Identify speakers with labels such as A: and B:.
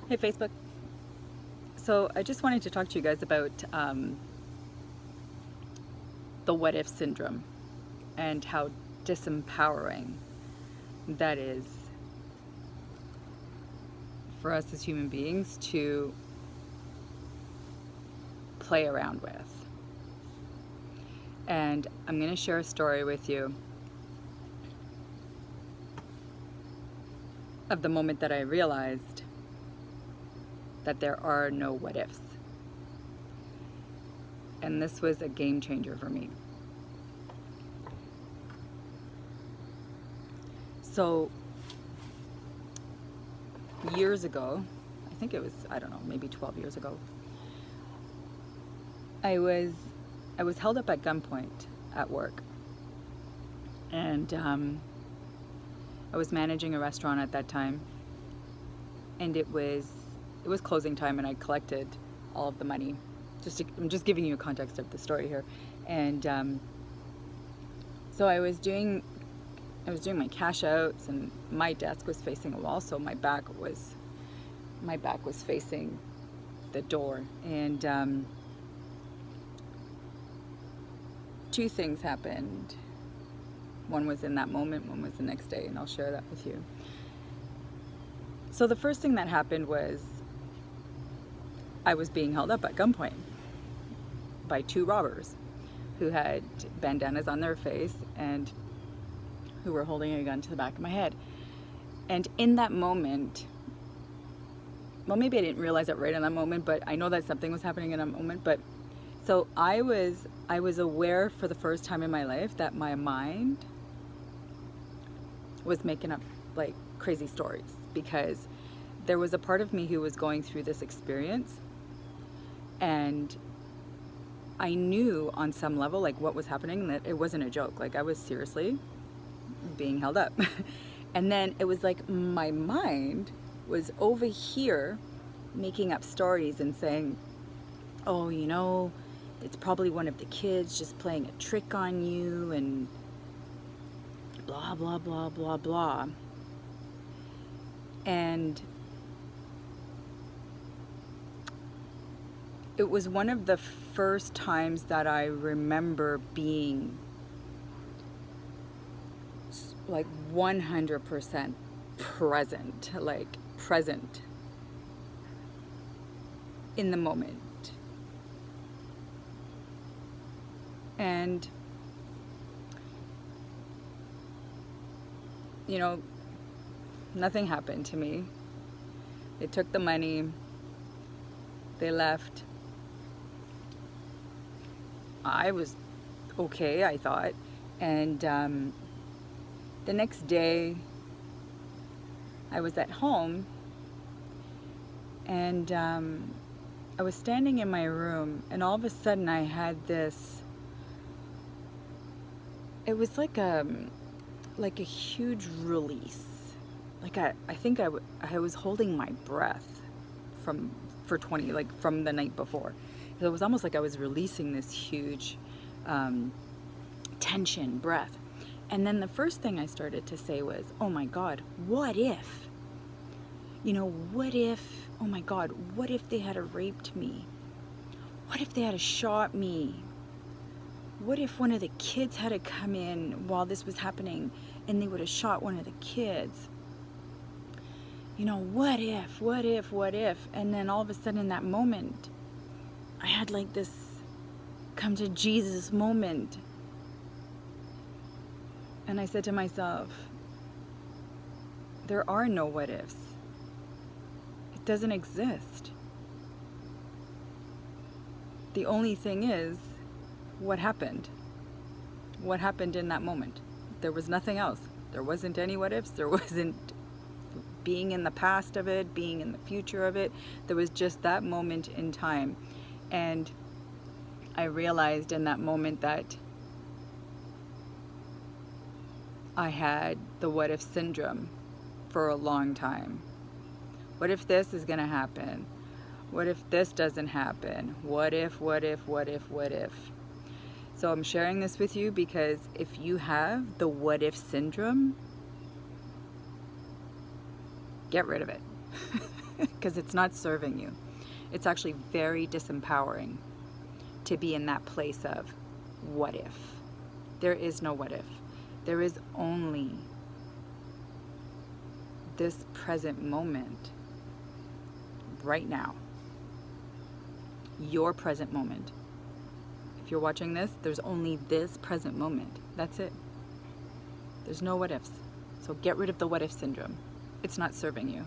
A: Hey Facebook. So I just wanted to talk to you guys about the what if syndrome and how disempowering that is for us as human beings to play around with. And I'm going to share a story with you of the moment that I realized that there are no what ifs. And this was a game changer for me. So years ago, I think it was, I don't know, maybe 12 years ago, I was held up at gunpoint at work. And I was managing a restaurant at that time, and it was closing time, and I collected all of the money. I'm just giving you a context of the story here. And so I was doing my cash outs, and my desk was facing a wall, so my back was facing the door. And two things happened. One was in that moment, one was the next day, and I'll share that with you. So the first thing that happened was I was being held up at gunpoint by two robbers who had bandanas on their face and who were holding a gun to the back of my head. And in that moment, well, maybe I didn't realize it right in that moment, but I know that something was happening in that moment. But so I was aware for the first time in my life that my mind was making up like crazy stories, because there was a part of me who was going through this experience, and I knew on some level like what was happening, that it wasn't a joke. Like I was seriously being held up. And then it was like my mind was over here making up stories and saying, oh, you know, it's probably one of the kids just playing a trick on you, and blah, blah, blah, blah, blah. And it was one of the first times that I remember being like 100% present, like present in the moment. And you know, nothing happened to me. They took the money, they left. I was okay, I thought. And the next day I was at home, and I was standing in my room, and all of a sudden I had this, it was like a huge release. Like I think I was holding my breath for 20, like from the night before. So it was almost like I was releasing this huge tension breath. And then the first thing I started to say was, oh my God, what if? You know, what if, oh my God, what if they had raped me? What if they had shot me? What if one of the kids had to come in while this was happening and they would have shot one of the kids? You know, what if, what if, what if? And then all of a sudden in that moment, I had like this come to Jesus moment. And I said to myself, there are no what ifs. It doesn't exist. The only thing is, what happened? What happened in that moment? There was nothing else. There wasn't any what ifs. There wasn't being in the past of it, being in the future of it. There was just that moment in time. And I realized in that moment that I had the what if syndrome for a long time. What if this is going to happen? What if this doesn't happen? What if, what if, what if, what if? So I'm sharing this with you because if you have the what if syndrome, get rid of it. because it's not serving you. It's actually very disempowering to be in that place of what if. There is no what if. There is only this present moment right now. Your present moment. If you're watching this, there's only this present moment. That's it. There's no what ifs. So get rid of the what if syndrome. It's not serving you.